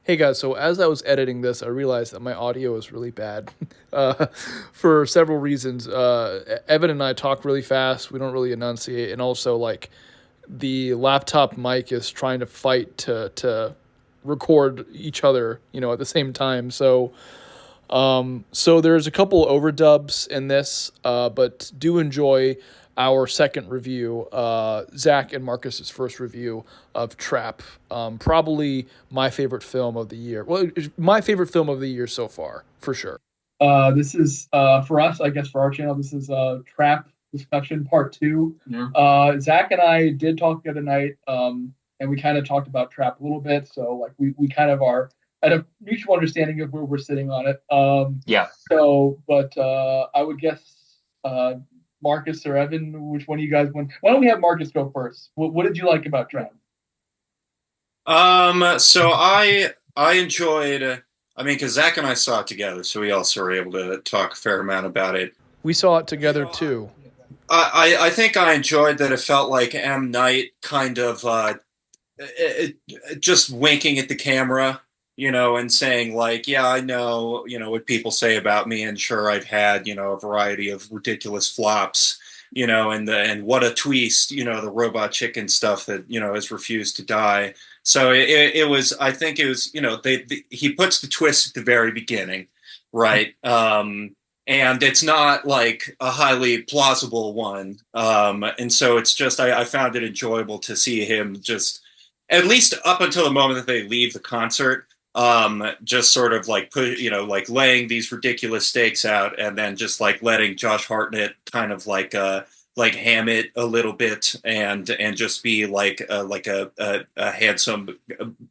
Hey guys, so as I was editing this, I realized that my audio is really bad uh, for several reasons. Evan and I talk really fast, we don't really enunciate, and also, like, the laptop mic is trying to fight to record each other, at the same time. So there's a couple overdubs in this, but do enjoy our second review, Zach and Marcus's first review of Trap. Probably my favorite film of the year. Well, it's my favorite film of the year so far, for sure. This is for us, I guess, for our channel. This is trap discussion part two. Yeah. Zach and I did talk the other night, and we kind of talked about trap a little bit. So like we kind of are at a mutual understanding of where we're sitting on it. Yeah. So, but I would guess Marcus or Evan, which one of you guys went? Why don't we have Marcus go first? What did you like about trap? So I enjoyed. I mean, because Zach and I saw it together, so we also were able to talk a fair amount about it. We saw it together too. I think I enjoyed that. It felt like M. Night kind of just winking at the camera, and saying like, "Yeah, I know, what people say about me, and sure, I've had, a variety of ridiculous flops." And what a twist, the robot chicken stuff that, has refused to die. So it was, I think it was, he puts the twist at the very beginning, right? And it's not like a highly plausible one. And so it's just, I found it enjoyable to see him just, at least up until the moment that they leave the concert, just sort of like put, like laying these ridiculous stakes out, and then just like letting Josh Hartnett kind of like ham it a little bit, and just be like a handsome,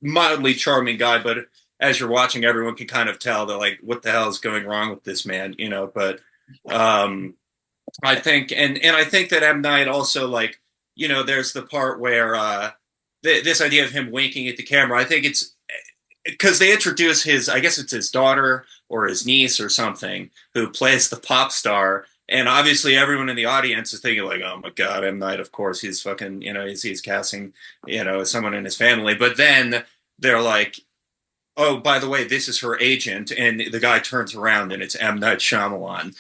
mildly charming guy. But as you're watching, everyone can kind of tell that like, what the hell is going wrong with this man, But I think, and I think that M. Night also, like, there's the part where this idea of him winking at the camera. I think it's because they introduce his, I guess it's his daughter or his niece or something, who plays the pop star. And obviously everyone in the audience is thinking like, oh my God, M. Night, of course, he's fucking, he's casting, someone in his family. But then they're like, oh, by the way, this is her agent. And the guy turns around and it's M. Night Shyamalan,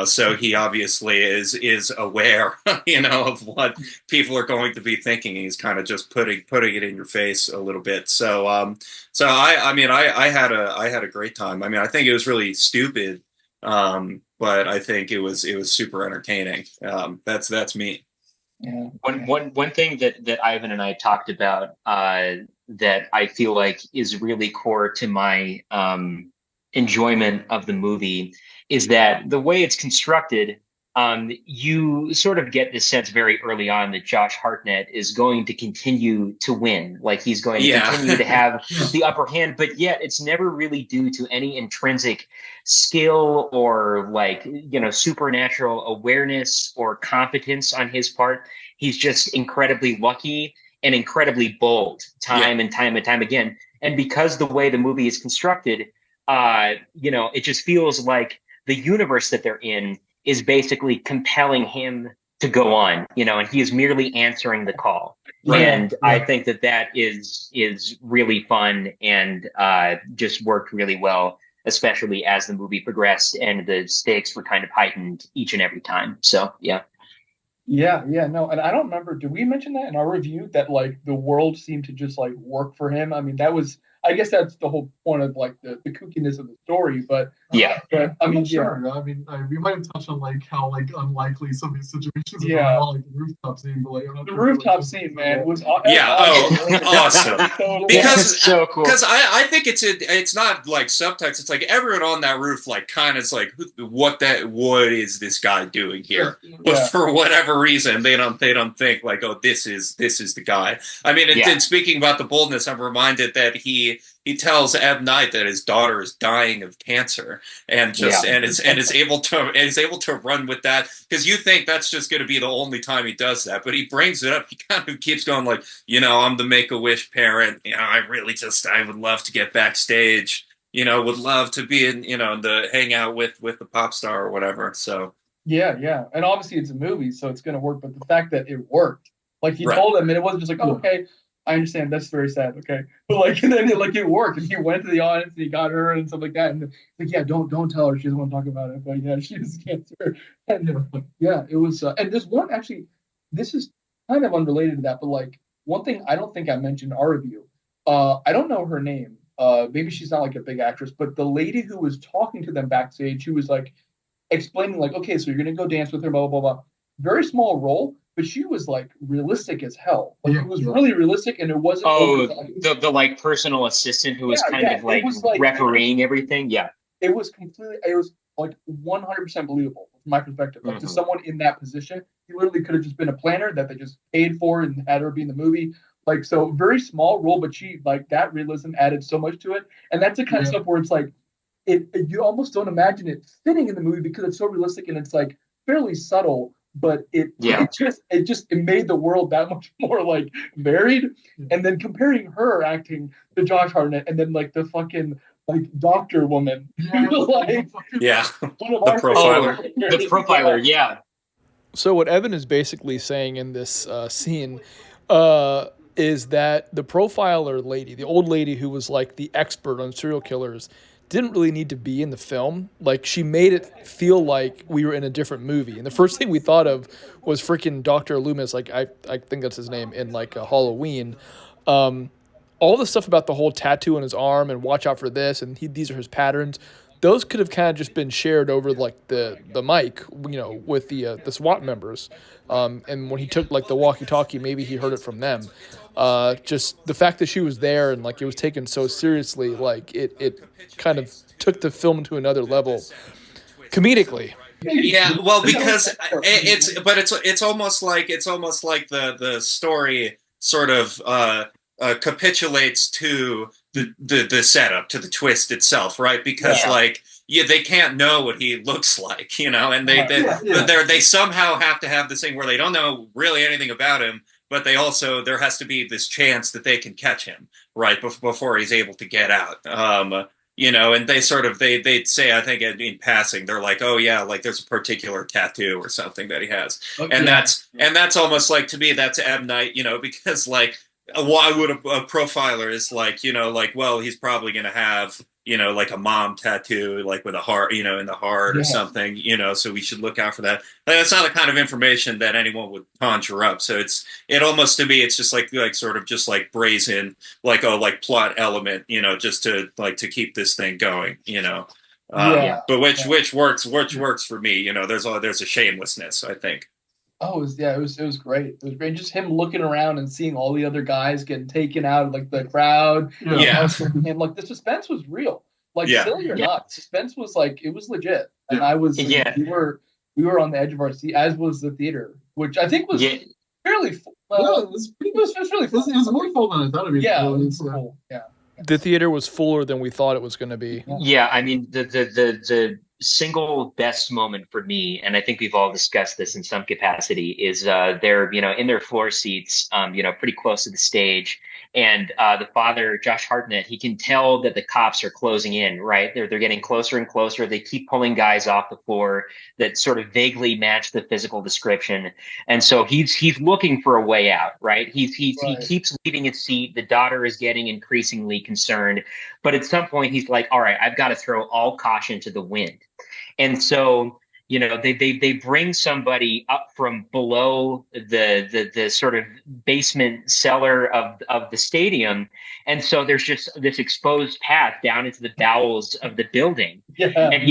so he obviously is aware, of what people are going to be thinking. He's kind of just putting it in your face a little bit. So I mean, I had a great time. I mean, I think it was really stupid. But I think it was super entertaining. That's me. Yeah. One thing that Ivan and I talked about that I feel like is really core to my enjoyment of the movie is that the way it's constructed, you sort of get this sense very early on that Josh Hartnett is going to continue to win, like he's going to continue to have the upper hand, but yet it's never really due to any intrinsic skill or like, supernatural awareness or competence on his part. He's just incredibly lucky and incredibly bold time and time again. And because the way the movie is constructed, it just feels like the universe that they're in is basically compelling him to go on, and he is merely answering the call. Right. And I think that is really fun and just worked really well, especially as the movie progressed and the stakes were kind of heightened each and every time. So, yeah. Yeah, no, and I don't remember, did we mention that in our review that like the world seemed to just like work for him? I mean, I guess that's the whole point of like the kookiness of the story, but I mean, sure. I mean, we might have touched on like how like unlikely some of these situations are, like the rooftop scene, but like the rooftop scene, man, was awesome. Because so cool. Because I think it's not like subtext. It's like everyone on that roof like kind of is like, what is this guy doing here? But for whatever reason, they don't think like, oh, this is the guy. I mean, and speaking about the boldness, I'm reminded that he tells M. Night that his daughter is dying of cancer, and is able to run with that, because you think that's just going to be the only time he does that, but he brings it up. He kind of keeps going like, I'm the Make-A-Wish parent. I would love to get backstage. Would love to be in the hang out with the pop star or whatever. So yeah, and obviously it's a movie, so it's going to work. But the fact that it worked, like he told him, and it wasn't just like, okay. I understand. That's very sad. Okay, but like, and then it worked, and he went to the audience and he got her and stuff like that. And like, yeah, don't tell her. She doesn't want to talk about it. But yeah, she has cancer. And yeah, it was. And there's one actually. This is kind of unrelated to that, but like one thing I don't think I mentioned in our review. I don't know her name. Maybe she's not like a big actress, but the lady who was talking to them backstage, who was like explaining like, okay, so you're gonna go dance with her, blah blah blah. Very small role, but she was like realistic as hell. Like it was really realistic, and it wasn't. The like personal assistant who was kind of like refereeing everything. Yeah, it was completely. It was like 100% believable from my perspective. Like to someone in that position, he literally could have just been a planner that they just paid for and had her be in the movie. Like so, very small role, but she like that realism added so much to it, and that's the kind of stuff where it's like, you almost don't imagine it fitting in the movie because it's so realistic and it's like fairly subtle, but it made the world that much more like varied. And then comparing her acting to Josh Hartnett, and then like the fucking like doctor woman, the profiler, yeah. So what Evan is basically saying in this scene is that the profiler lady, the old lady who was like the expert on serial killers, didn't really need to be in the film. Like she made it feel like we were in a different movie. And the first thing we thought of was freaking Dr. Loomis, like I think that's his name, in like Halloween. All the stuff about the whole tattoo on his arm and watch out for this and these are his patterns. Those could have kind of just been shared over like the mic, with the SWAT members. And when he took like the walkie-talkie, maybe he heard it from them. Just the fact that she was there and like it was taken so seriously, like it kind of took the film to another level comedically. Yeah, well, because it's almost like the story sort of capitulates to the setup, to the twist itself, right? Because they can't know what he looks like, and they somehow have to have this thing where they don't know really anything about him, but they also, there has to be this chance that they can catch him right before he's able to get out. And they sort of they'd say, I think in passing, they're like, oh yeah, like there's a particular tattoo or something that he has, and that's almost like, to me, that's M. Night, because like, why would a profiler is like, well, he's probably going to have, like a mom tattoo, like with a heart, in the heart or something, so we should look out for that. Like, that's not the kind of information that anyone would conjure up. So it almost, to me, it's just like sort of just like brazen, like plot element, just to keep this thing going, but which works for me, there's a shamelessness, I think. Oh, it was great. It was great. Just him looking around and seeing all the other guys getting taken out of like the crowd. Him, like the suspense was real. Like silly or not, suspense was like, it was legit. And I was we were on the edge of our seat, as was the theater, which I think was fairly full. It was really full. It was more full than I thought it'd be. Yeah, it was full. Yeah. The theater was fuller than we thought it was going to be. Yeah, I mean the single best moment for me, and I think we've all discussed this in some capacity, is they're in their floor seats, pretty close to the stage, and the father, Josh Hartnett, he can tell that the cops are closing in. Right, they're getting closer and closer. They keep pulling guys off the floor that sort of vaguely match the physical description, and so he's looking for a way out. Right, he keeps leaving his seat. The daughter is getting increasingly concerned, but at some point he's like, all right, I've got to throw all caution to the wind. And so, they bring somebody up from below the sort of basement cellar of the stadium. And so there's just this exposed path down into the bowels of the building. Yeah. And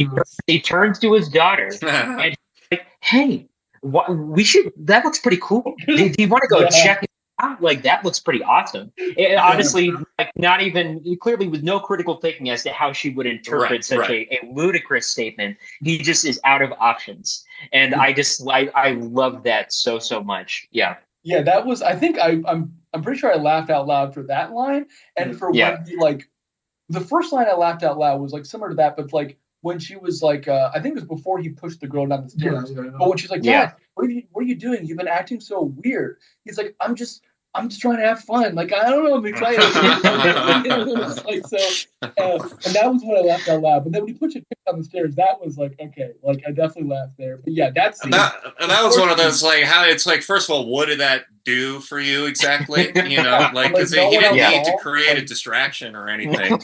he turns to his daughter and he's like, hey, that looks pretty cool. Do you want to go check it out? Like, that looks pretty awesome. It, honestly, like, not even, clearly with no critical thinking as to how she would interpret such a ludicrous statement. He just is out of options. And I love that so much. Yeah. Yeah, that was, I think I'm pretty sure I laughed out loud for that line. And for when he, like, the first line I laughed out loud was like similar to that, but like when she was like, I think it was before he pushed the girl down the stairs. But when she's like, what are you doing? You've been acting so weird. He's like, I'm just I'm just trying to have fun. Like, I don't know, I'm excited. Like, so, and that was when I laughed out loud. But then when he put your kick down the stairs, that was like, okay, like I definitely laughed there. But yeah, that was one of those like how it's like. First of all, what did that do for you exactly? You know, like because he didn't need to create a distraction or anything.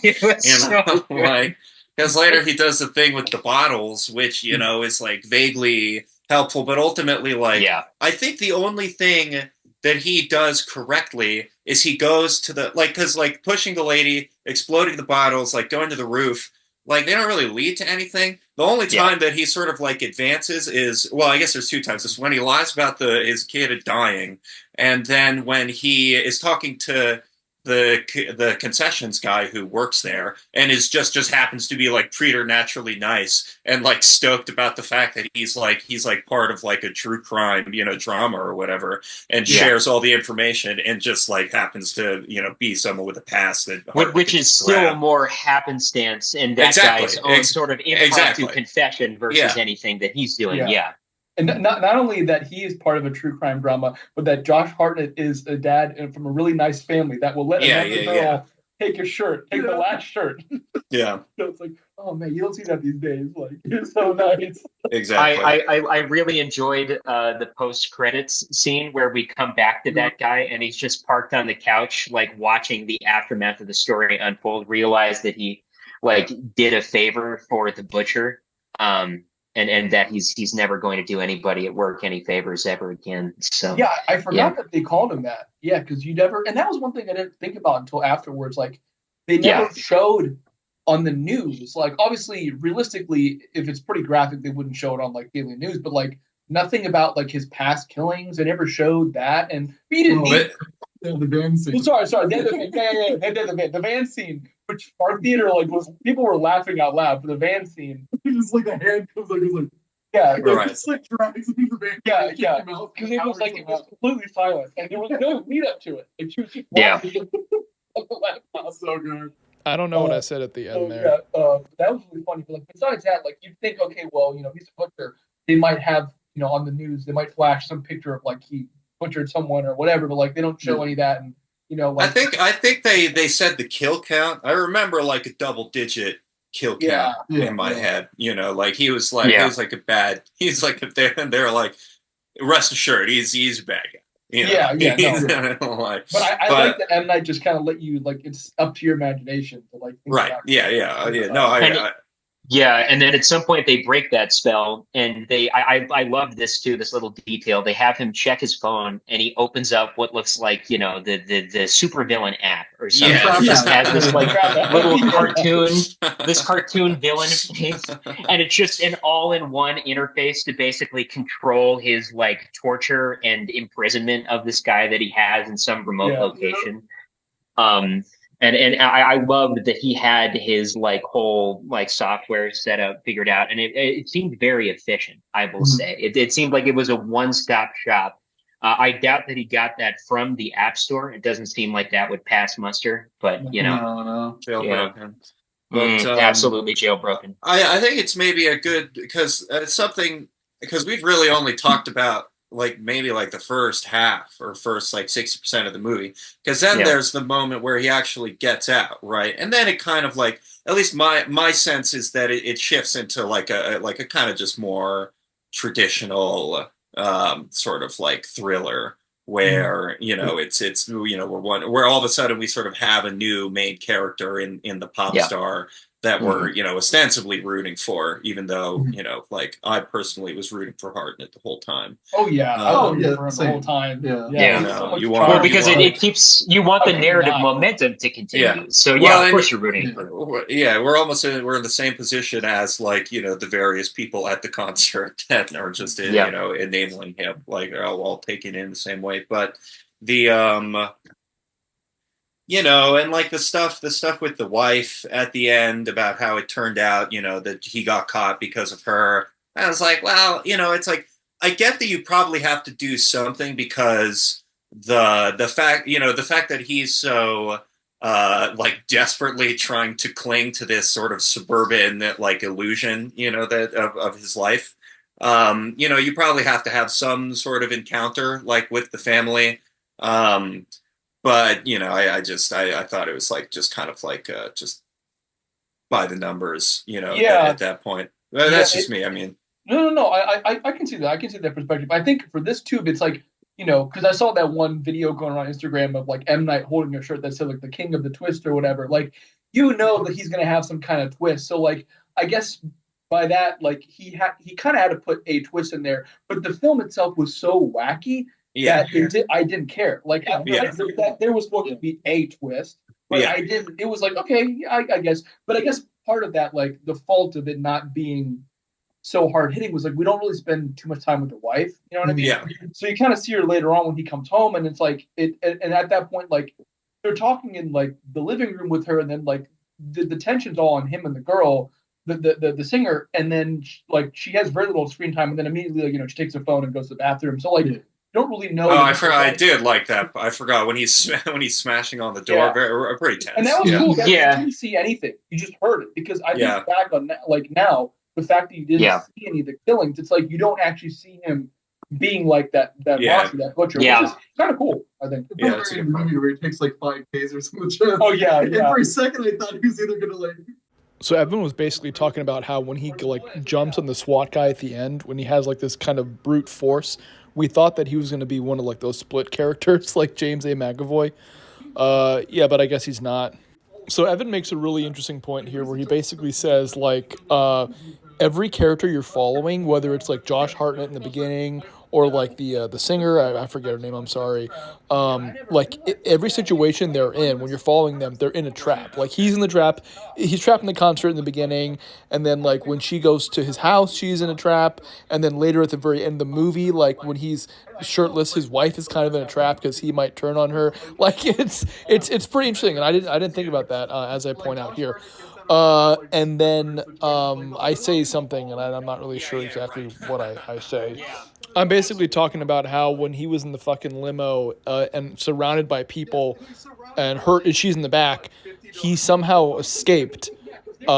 Like because later he does the thing with the bottles, which is like vaguely helpful, but ultimately, like I think the only thing that he does correctly is he goes to the because pushing the lady, exploding the bottles, like going to the roof, like they don't really lead to anything. The only time that he sort of like advances is, well, I guess there's two times. It's when he lies about his kid dying, and then when he is talking to the concessions guy who works there and is just happens to be like preternaturally nice and like stoked about the fact that he's like part of like a true crime drama or whatever, and shares all the information and just like happens to be someone with a past that which is still more happenstance and that guy's own sort of impromptu confession versus anything that he's doing. And not only that he is part of a true crime drama, but that Josh Hartnett is a dad from a really nice family that will let another girl take your shirt, take the last shirt. Yeah. So it's like, oh man, you don't see that these days. Like, it's so nice. Exactly. I really enjoyed the post-credits scene where we come back to that guy and he's just parked on the couch, like watching the aftermath of the story unfold, realize that he like did a favor for the butcher. And that he's never going to do anybody at work any favors ever again. So yeah, I forgot that they called him that. Yeah, because you never, and that was one thing I didn't think about until afterwards. Like they never showed on the news. Like obviously, realistically, if it's pretty graphic, they wouldn't show it on like daily news. But like nothing about like his past killings. They never showed that, and we didn't need the van scene. Well, sorry, the van scene. Which our theater people were laughing out loud for the van scene. Just like a hand comes like it's like drags into the van. Yeah. Because it was completely silent and there was no lead up to it. Like she was just walking on the laptop. So good. I don't know what I said at the end there. Yeah, that was really funny. But like besides that, like you'd think, okay, well, he's a butcher. They might have, on the news, they might flash some picture of like he butchered someone or whatever, but like they don't show any of that. And like, I think they said the kill count. I remember like a double-digit kill count in my head. Like he was like a bad. He's like they're like, rest assured, he's a bad guy. No. But I like that M. Night just kind of let you like it's up to your imagination to like. Right. Yeah. Yeah, and then at some point they break that spell, and I love this too, this little detail. They have him check his phone, and he opens up what looks like, the supervillain app or something. It just has this like little cartoon, this cartoon villain face, and it's just an all-in-one interface to basically control his like torture and imprisonment of this guy that he has in some remote location. And I loved that he had his like whole like software set up, figured out, and it seemed very efficient. I will say it seemed like it was a one-stop shop. I doubt that he got that from the App Store. It doesn't seem like that would pass muster, but no, jailbroken. But, absolutely jailbroken. I think it's maybe a good because it's something because we've really only talked about like maybe like the first half or first like 60% of the movie, because then there's the moment where he actually gets out, right? And then it kind of like, at least my sense is that it shifts into like a kind of just more traditional sort of like thriller where it's where all of a sudden we sort of have a new main character in the pop star that we're ostensibly rooting for, even though like I personally was rooting for Hartnett the whole time. Oh yeah, the whole time. Because it keeps you want the narrative momentum to continue. Yeah. So of course you're rooting for. Yeah, we're in the same position as like the various people at the concert that are just enabling him, like they're all taking it in the same way, but the and like the stuff with the wife at the end about how it turned out, that he got caught because of her. I was like, well, it's like, I get that you probably have to do something because the fact that he's so like desperately trying to cling to this sort of suburban like illusion, that of his life. You probably have to have some sort of encounter like with the family. But I thought it was like just kind of like just by the numbers, at that point. Well, that's just me. I mean, no. I can see that. I can see that perspective. I think for this tube, it's like, because I saw that one video going around Instagram of like M. Night holding a shirt that said like the king of the twist or whatever. Like, that he's gonna have some kind of twist. So like, I guess by that, like he kind of had to put a twist in there. But the film itself was so wacky that I didn't care. Like that there was supposed to be a twist, but I didn't. It was like, okay, I guess. But I guess part of that, like the fault of it not being so hard hitting was like we don't really spend too much time with the wife. You know what I mean? Yeah. So you kind of see her later on when he comes home, and it's like and at that point, like they're talking in like the living room with her, and then like the tension's all on him and the girl, the singer, and then like she has very little screen time, and then immediately like, she takes her phone and goes to the bathroom. So like you don't really know. Oh, I forgot. I did like that. I forgot when he's smashing on the door. Very pretty tense. And that was cool. You didn't see anything. You just heard it because I think back on that, like now. The fact that you didn't see any of the killings, it's like you don't actually see him being like that monster, that butcher, which is kind of cool, I think. Yeah, it's a movie where it takes like 5 tasers from the chest. Oh yeah. And for a second I thought he was either gonna like. So Evan was basically talking about how when he like jumps on the SWAT guy at the end, when he has like this kind of brute force, we thought that he was going to be one of like those split characters like James A. McAvoy. But I guess he's not. So Evan makes a really interesting point here where he basically says like every character you're following, whether it's like Josh Hartnett in the beginning or like the singer, I forget her name, I'm sorry. Every situation they're in, when you're following them, they're in a trap. Like he's in the trap, he's trapped in the concert in the beginning, and then like when she goes to his house, she's in a trap, and then later at the very end of the movie, like when he's shirtless, his wife is kind of in a trap because he might turn on her. Like it's pretty interesting, and I didn't think about that as I point out here. And then I say something, and I'm not really sure exactly what I say. I'm basically talking about how when he was in the fucking limo and surrounded by people, and she's in the back, he somehow escaped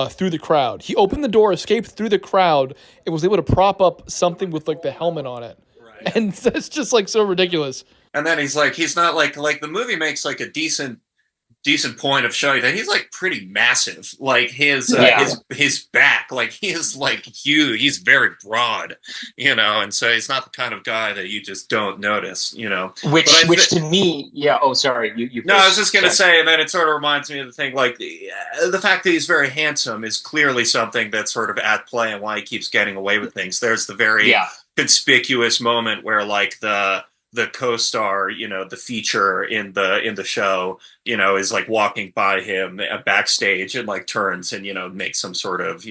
through the crowd. He opened the door, escaped through the crowd, and was able to prop up something with like the helmet on it. Right. And it's just like so ridiculous. And then he's not like the movie makes like a decent point of showing that he's like pretty massive. Like his back, like he is like huge. He's very broad, and so he's not the kind of guy that you just don't notice, Which to me, oh, sorry, you. No, I was just gonna say, and then it sort of reminds me of the thing, like the fact that he's very handsome is clearly something that's sort of at play and why he keeps getting away with things. There's the very conspicuous moment where like the co-star, the feature in the show, is like walking by him backstage and like turns and, makes some sort of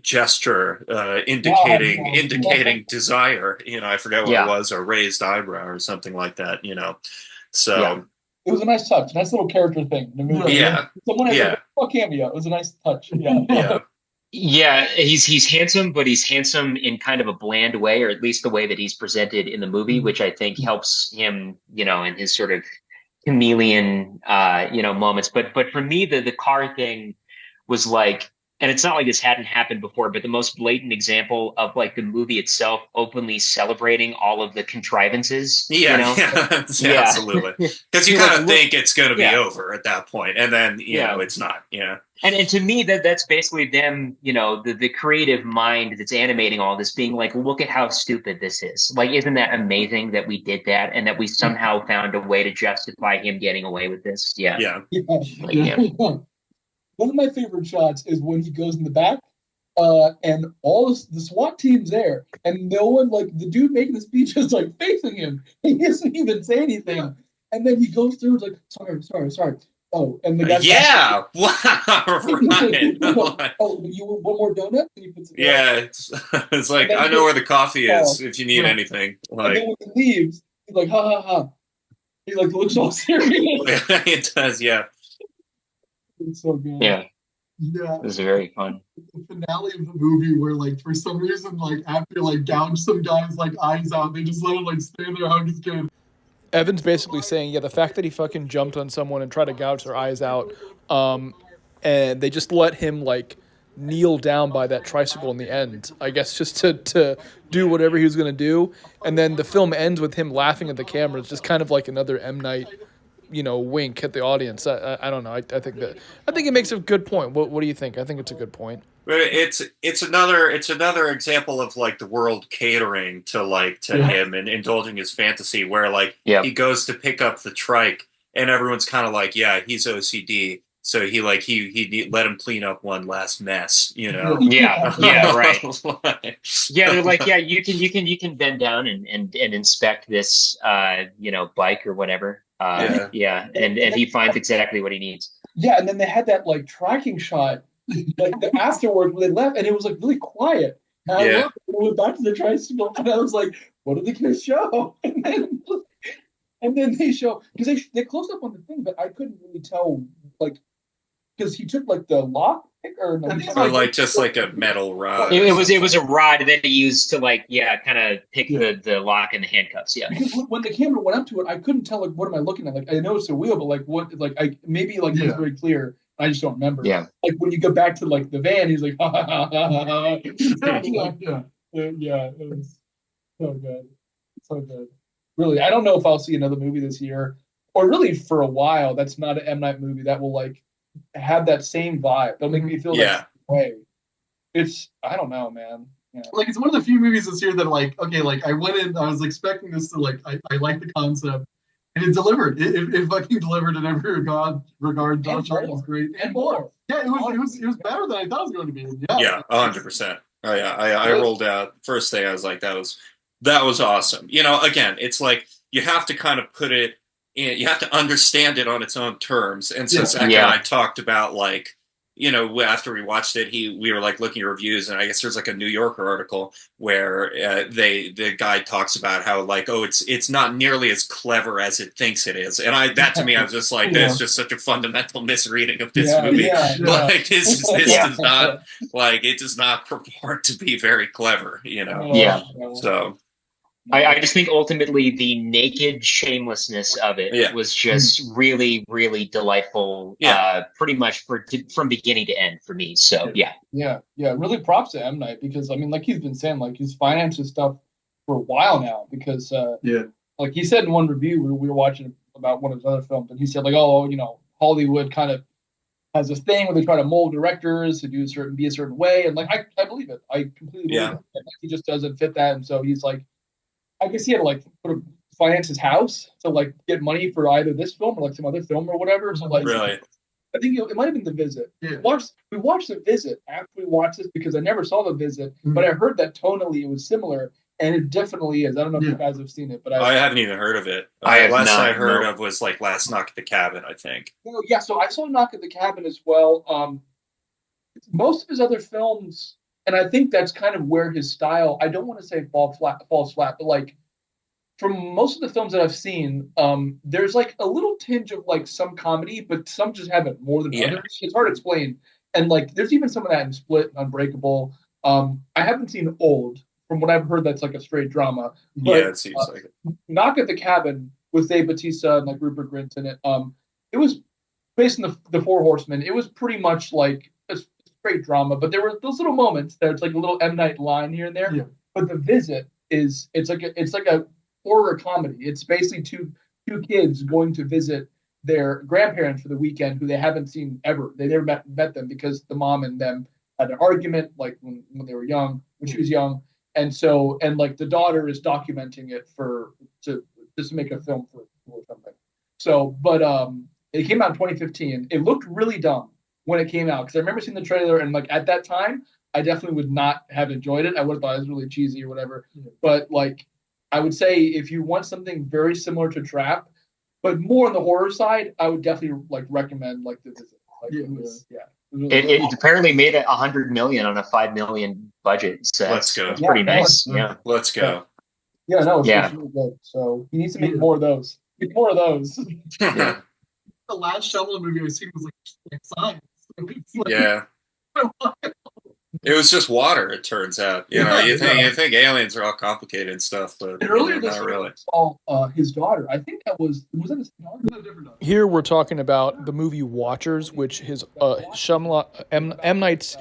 gesture indicating desire. I forget what it was, a raised eyebrow or something like that. So it was a nice touch, nice little character thing in the movie. Someone had a cameo. It was a nice touch. Yeah, he's handsome, but he's handsome in kind of a bland way, or at least the way that he's presented in the movie, which I think helps him, in his sort of chameleon, moments. But for me, the car thing was like, and it's not like this hadn't happened before, but the most blatant example of like the movie itself openly celebrating all of the contrivances. Absolutely. Because you kind of think it's going to be over at that point, and then it's not. And to me, that's basically them, the creative mind that's animating all this being like, look at how stupid this is. Like, isn't that amazing that we did that and that we somehow found a way to justify him getting away with this? Yeah. One of my favorite shots is when he goes in the back and all the SWAT team's there, and no one, like the dude making the speech is like facing him. He doesn't even say anything. And then he goes through, it's like, sorry. Oh, and the guy. Yeah, wow, right. Oh, you want one more donut? It's like I know where the coffee is if you need anything. Like, and then when he leaves, he's like, ha ha ha. He like looks all serious. It does, yeah. It's so good. Yeah. It was very fun. The finale of the movie where like for some reason like after like gouge some guy's like eyes out, they just let him like stay there hug his kid. Evan's basically saying, the fact that he fucking jumped on someone and tried to gouge their eyes out, and they just let him, like, kneel down by that tricycle in the end, I guess, just to do whatever he was going to do. And then the film ends with him laughing at the camera. It's just kind of like another M. Night, wink at the audience. I don't know. I think it makes a good point. What do you think? I think it's a good point. It's another example of like the world catering to him and indulging his fantasy, where he goes to pick up the trike and everyone's kind of like, yeah, he's OCD, so he let him clean up one last mess, Yeah, right. Yeah, they're like, yeah, you can bend down and inspect this bike or whatever. And he finds exactly what he needs. Yeah, and then they had that tracking shot afterwards when they left, and it was really quiet. And I loved it. We went back to the tricycle, and I was like, "What are they going to show?" And then they show, because they closed up on the thing, but I couldn't really tell because he took the lock pick or just a metal rod. It was a rod that he used to kind of pick the lock and the handcuffs. Yeah. Because when the camera went up to it, I couldn't tell what am I looking at. I know it's a wheel, but what it was very clear. I just don't remember. Yeah. When you go back to the van, he's like, ha, ha, ha, ha, ha. Yeah, it was so good. So good. Really, I don't know if I'll see another movie this year, or really for a while. That's not an M. Night movie that will have that same vibe. It'll make me feel that way. I don't know, man. Yeah. It's one of the few movies this year that I went in, I was expecting this to I like the concept. And it delivered. It fucking delivered in every regard. Don Charles was great. And more. Yeah, it was better than I thought it was going to be. Yeah, 100%. Oh yeah, I rolled out first day. I was like, that was awesome. Again, it's you have to kind of put it in. You have to understand it on its own terms. And since Zach and I talked about after we watched it, we were looking at reviews, and I guess there's a New Yorker article where the guy talks about how it's not nearly as clever as it thinks it is, and that to me, I was just that's just such a fundamental misreading of this movie. This does not it does not purport to be very clever, So. I just think ultimately the naked shamelessness of it was just really, really delightful. Pretty much from beginning to end for me. So yeah. Really props to M. Night, because he's been saying he's financed his stuff for a while now, because he said in one review we were watching about one of his other films, and he said Hollywood kind of has this thing where they try to mold directors to be a certain way, and I believe it. I completely believe it. He just doesn't fit that, and so he's I guess he had to finance his house to get money for either this film or some other film or whatever. So really, I think it might have been The Visit. Yeah. We watched The Visit after we watched this, because I never saw The Visit, but I heard that tonally it was similar, and it definitely is. I don't know if you guys have seen it, but I haven't even heard of it. Last I heard of was Last Knock at the Cabin, I think. Yeah, so I saw Knock at the Cabin as well. Most of his other films. And I think that's kind of where his style, I don't want to say falls flat, but from most of the films that I've seen, there's a little tinge of some comedy, but some just have it more than others. It's hard to explain. And there's even some of that in Split, Unbreakable. I haven't seen Old. From what I've heard, that's a straight drama. But, it seems like it. Knock at the Cabin with Dave Bautista and Rupert Grint in it. It was based on the Four Horsemen. It was pretty much a straight drama, but there were those little moments that it's a little M. Night line here and there. Yeah. But The Visit it's like a horror comedy. It's basically two kids going to visit their grandparents for the weekend, who they haven't seen ever. They never met them, because the mom and them had an argument when they were young, when she was young, and the daughter is documenting it to make a film for or something. So, but it came out in 2015. It looked really dumb when it came out, because I remember seeing the trailer, and at that time I definitely would not have enjoyed it. I would have thought it was really cheesy or whatever. But I would say, if you want something very similar to Trap, but more on the horror side, I would definitely recommend The Visit. It apparently made $100 million on a $5 million budget. So let's go. It's pretty nice. Yeah, let's go. Yeah, no, it's really good. So he needs to make more of those. More of those. The last Shyamalan movie I've seen was Signs. Yeah. It was just water, it turns out. You think aliens are all complicated and stuff, but earlier this not really. Saw his daughter. I think that was that his daughter? Here we're talking about the movie Watchers, which his M. Night's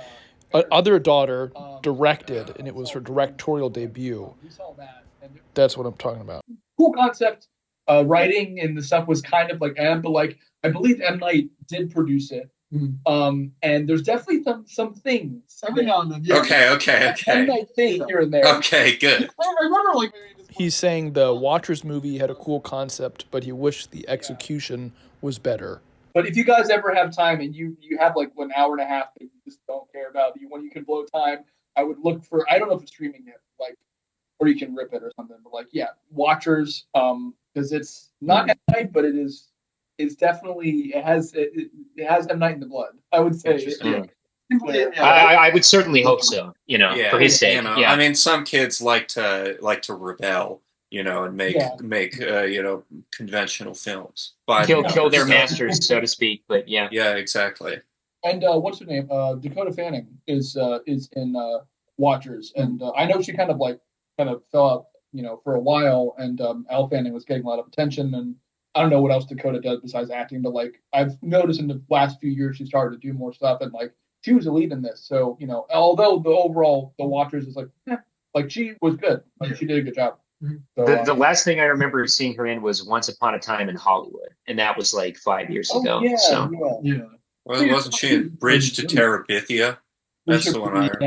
other daughter directed, and it was her directorial debut. We saw that. And That's what I'm talking about. cool concept. Writing and the stuff was kind of like but like I believe M. Night did produce it. And there's definitely some things. Every now and then, yeah. Okay. M. Night thing here and there. Okay, good. I remember like He's saying the Watchers movie had a cool concept, but he wished the execution was better. But if you guys ever have time and you have like an hour and a half that you just don't care about, when you can blow time, I would look for, I don't know if it's streaming yet, like, or you can rip it or something, but like, yeah, Watchers, because it's not M. Night, but it's definitely, it has M. Night in the blood, I would say. I would certainly hope so, for his sake. I mean, some kids like to rebel, and make conventional films. But kill their masters, so to speak. But yeah. Yeah, exactly. And what's her name? Dakota Fanning is in Watchers, and I know she kind of fell out, for a while, and Al Fanning was getting a lot of attention, and I don't know what else Dakota does besides acting, but like I've noticed in the last few years she started to do more stuff, and like she was a lead in this. So although the Watchers is like she was good, like she did a good job. So, the last thing I remember seeing her in was Once Upon a Time in Hollywood, and that was like 5 years ago. Yeah. Well, wasn't she in Bridge to Terabithia? That's the one I heard.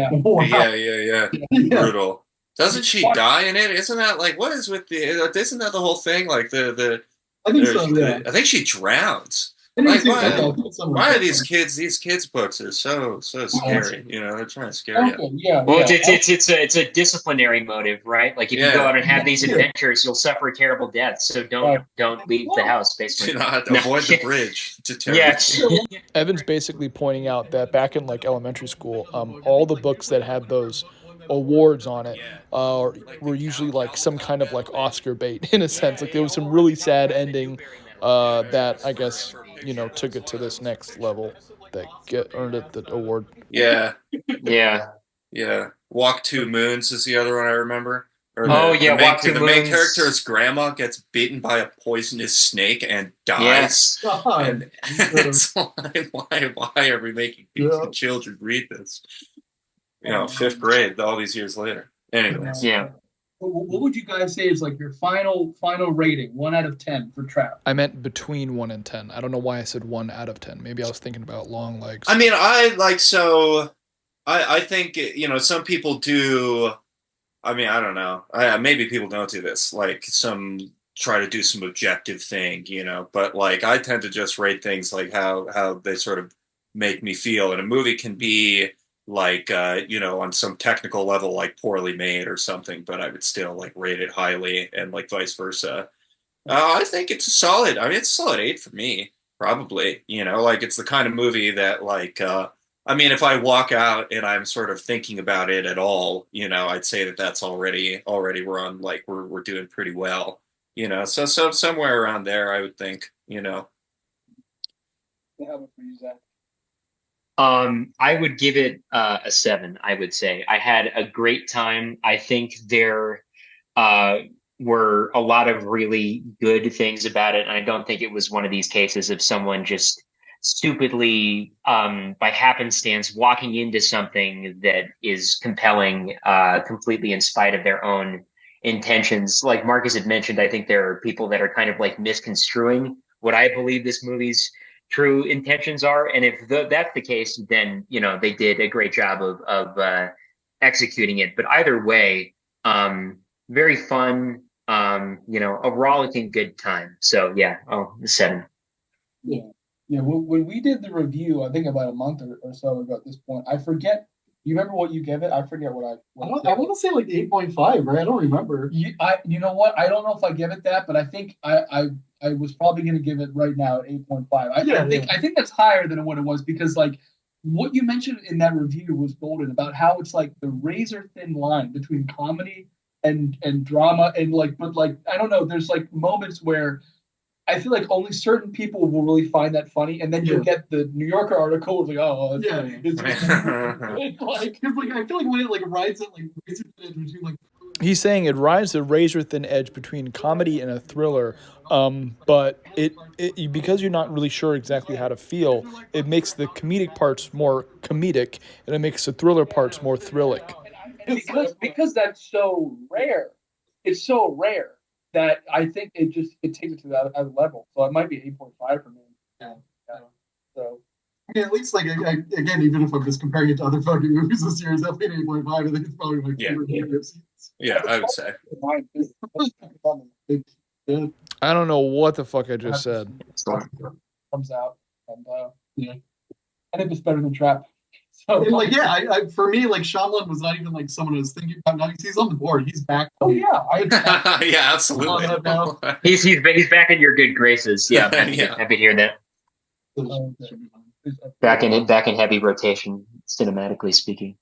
Yeah. Brutal. Doesn't she die in it? Isn't that like what is with the? Isn't that the whole thing? Like the I think so. Yeah. I think she drowns. Like, why are these kids books are so scary? They're trying to scare you. Yeah. Well, it's a disciplinary motive, right? Like if you go out and have these adventures, you'll suffer a terrible death. So don't leave the house, basically. Avoid the bridge to Terabithia. Yeah. Evan's basically pointing out that back in like elementary school, all the books that had those awards on it were usually like some kind of like Oscar bait in a sense. Like there was some really sad ending that I guess took it to this next level that earned it the award. Yeah. Yeah. Walk Two Moons is the other one I remember. Walk Two The main character's grandma gets bitten by a poisonous snake and dies. Yes. And it's like, why are we making children read this? 5th grade, all these years later. Anyways. Yeah. What would you guys say is like your final rating, 1 out of 10 for Trap? I meant between 1 and 10. I don't know why I said 1 out of 10. Maybe I was thinking about Longlegs. I mean, I think, some people do. I mean, I don't know. Maybe people don't do this. Like some try to do some objective thing, but like I tend to just rate things like how they sort of make me feel. And a movie can be like on some technical level like poorly made or something, but I would still like rate it highly, and like vice versa. I think it's a solid 8 for me, probably. Like it's the kind of movie that like I mean, if I walk out and I'm sort of thinking about it at all, I'd say that's already run, like we're doing pretty well, so somewhere around there I would think. How about for you, Zach? I would give it a 7, I would say. I had a great time. I think there were a lot of really good things about it. And I don't think it was one of these cases of someone just stupidly, by happenstance, walking into something that is compelling completely in spite of their own intentions. Like Marcus had mentioned, I think there are people that are kind of like misconstruing what I believe this movie's true intentions are, and if that's the case, then they did a great job of executing it. But either way, very fun, a rollicking good time. So yeah, 7. Yeah. When we did the review, I think about a month or so ago at this point, I forget. You remember what you gave it? I forget what I want to say like 8.5, right? I don't remember. You know what? I don't know if I give it that, but I think I was probably going to give it right now at 8.5. I think that's higher than what it was, because like what you mentioned in that review was golden about how it's like the razor thin line between comedy and drama, and like, but like I don't know, there's like moments where I feel like only certain people will really find that funny, and then you'll get the New Yorker article like, it's like I feel like when it like rides it like razor thin between like He's saying it rides a razor thin edge between comedy and a thriller, but it because you're not really sure exactly how to feel, it makes the comedic parts more comedic, and it makes the thriller parts more thrilling. Because that's so rare. It's so rare that I think it takes it to that other level. So it might be 8.5 for me. Yeah. So. Yeah, at least, like, again, even if I'm just comparing it to other fucking movies this year, it's definitely an 8.5. I think it's probably my favorite movie I've seen. Yeah, I would say. I don't know what the fuck I just said. Comes out, and I think it's better than Trap. So, and, like, yeah, I for me, like, Shyamalan was not even like someone I was thinking about. Now he's on the board. He's back. Oh yeah, yeah, absolutely. He's back in your good graces. Yeah, happy to hear that. Back in heavy rotation, cinematically speaking.